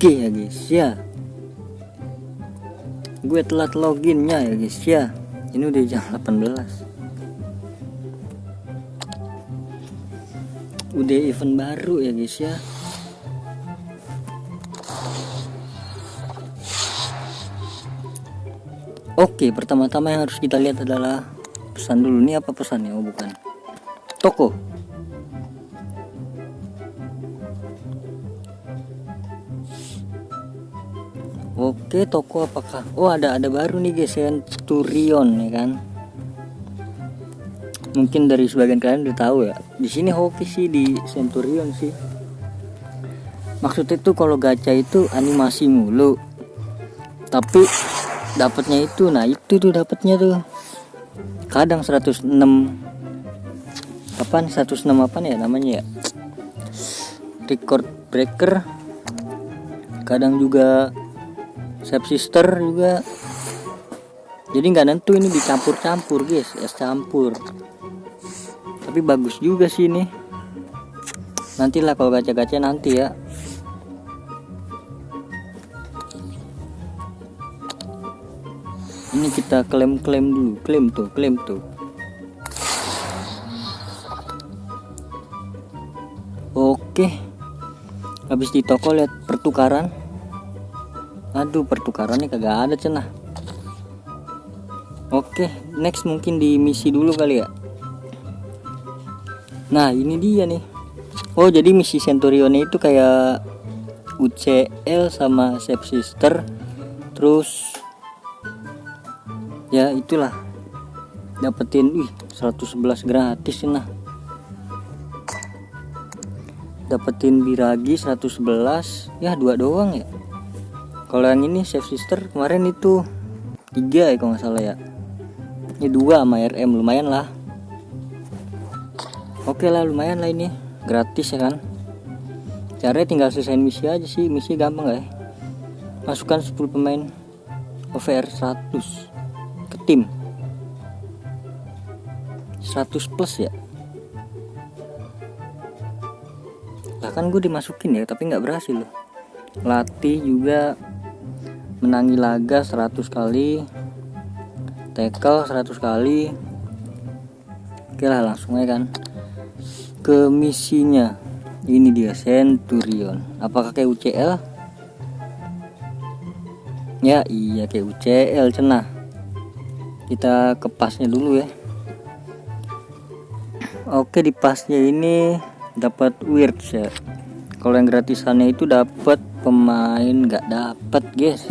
Oke ya guys ya, gue telat loginnya ya guys ya. Ini udah jam 18. Udah event baru ya guys ya. Oke, pertama-tama yang harus kita lihat adalah pesan dulu. Ini apa pesannya? Oh bukan, toko. Oke, toko apakah? Oh ada baru nih guys, Centurion ya kan. Mungkin dari sebagian kalian udah tahu ya. Di sini hoki sih di Centurion sih. Maksudnya itu kalau gacha itu animasi mulu, tapi dapatnya itu, nah itu tuh dapatnya tuh kadang 106 kapan 106 apa ya namanya ya, record breaker, kadang juga Save Sister juga. Jadi nggak nentu, ini dicampur-campur guys, es campur. Tapi bagus juga sih ini. Nantilah kalau gacha-gacha nanti ya. Ini kita klaim dulu, klaim tuh. Oke. Habis di toko lihat pertukaran. Aduh, pertukarannya kagak ada cenah. Oke, next mungkin di misi dulu kali ya. Nah, ini dia nih. Oh, jadi misi Centurion itu kayak UCL sama Save Sister. Terus ya itulah. Dapetin 111 gratis nah. Dapetin Biragi 111. Ya, 2 doang ya. Kalau yang ini Save Sister kemarin itu 3 ya kalau nggak salah ya. Ini 2 sama RM, lumayan lah. Oke lah, lumayan lah ini, gratis ya kan. Caranya tinggal selesaiin misi aja sih, misi gampang ya. Masukkan 10 pemain OVR 100 ke tim 100 plus ya. Lah kan gue dimasukin ya, tapi nggak berhasil loh. Latih juga, menangi laga 100 kali, tackle 100 kali. Oke lah, langsung aja kan ke misinya. Ini dia Centurion. Apakah kayak UCL? Ya iya kayak UCL cenah. Kita ke pasnya dulu ya. Oke, di pasnya ini dapat weird ya. Kalau yang gratisannya itu dapat pemain, nggak dapat guys.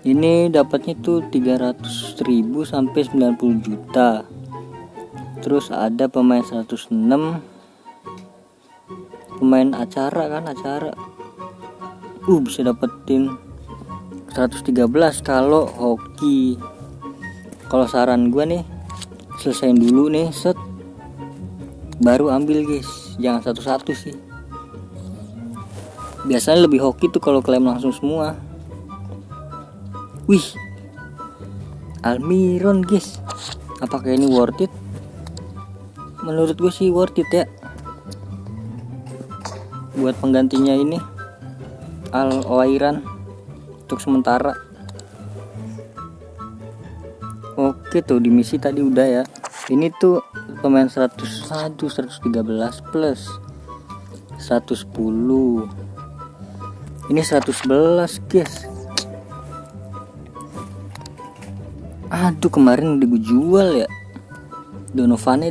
Ini dapatnya tuh 300.000 sampai 90 juta. Terus ada pemain 106, pemain acara kan, acara. Bisa dapetin 113 kalau hoki. Kalau saran gue nih, selesain dulu nih set, baru ambil guys, jangan satu-satu sih. Biasanya lebih hoki tuh kalau klaim langsung semua. Wih, Almiron guys, apakah ini worth it? Menurut gue sih worth it ya. Buat penggantinya ini Al-Owairan untuk sementara. Oke tuh, di misi tadi udah ya. Ini tuh pemain 101, 113 plus 110. Ini 111 guys. Aduh, kemarin udah gue jual ya. Donovan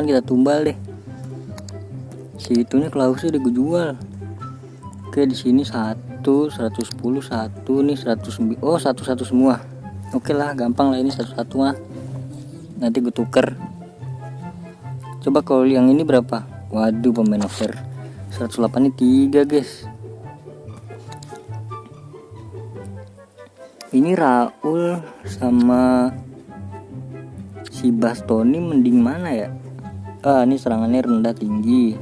kita tumbal deh. Segitunya Klausnya udah gue jual. Oke, di sini 1, 110, 1 nih 109. Oh, 1 semua. Oke lah, gampang lah ini 1 mah. Nanti gue tuker. Coba kalau yang ini berapa? Waduh, pemain over 108 ini 3 guys. Ini Raul sama si Bastoni mending mana ya? Ini serangannya rendah tinggi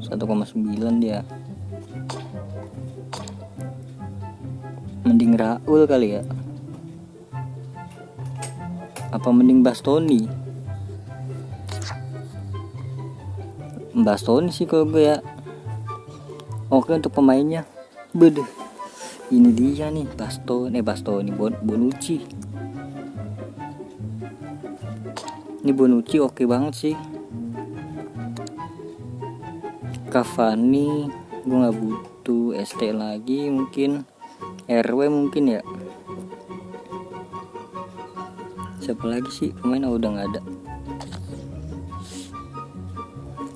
1,9 dia. Mending Raul kali ya. Apa mending Bastoni? Bastoni sih kalau gue ya. Oke, untuk pemainnya Bede, ini dia nih Bastoni Bonucci. Ini Bonucci oke banget sih. Cavani gue nggak butuh, ST lagi mungkin, RW mungkin ya. Siapa lagi sih pemain? Udah nggak ada.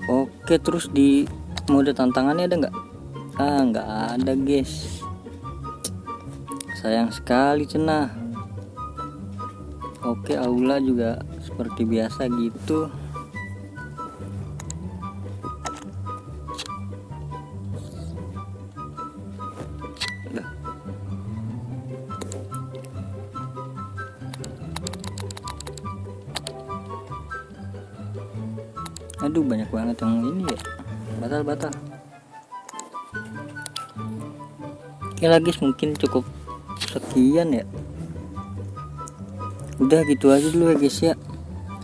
Oke, terus di mode tantangannya ada nggak? Nggak ada guys, sayang sekali cenah. Oke, aula juga seperti biasa gitu. Aduh, banyak banget yang ini ya, batal. Oke lah guys, mungkin cukup sekian ya. Udah gitu aja dulu ya guys ya.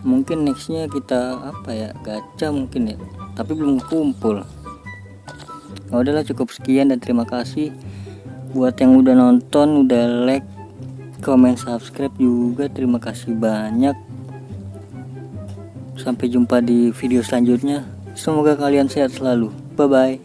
Mungkin nextnya kita gacha mungkin ya, tapi belum kumpul. Udahlah, cukup sekian dan terima kasih buat yang udah nonton, udah like, comment, subscribe juga. Terima kasih banyak. Sampai jumpa di video selanjutnya. Semoga kalian sehat selalu. Bye bye.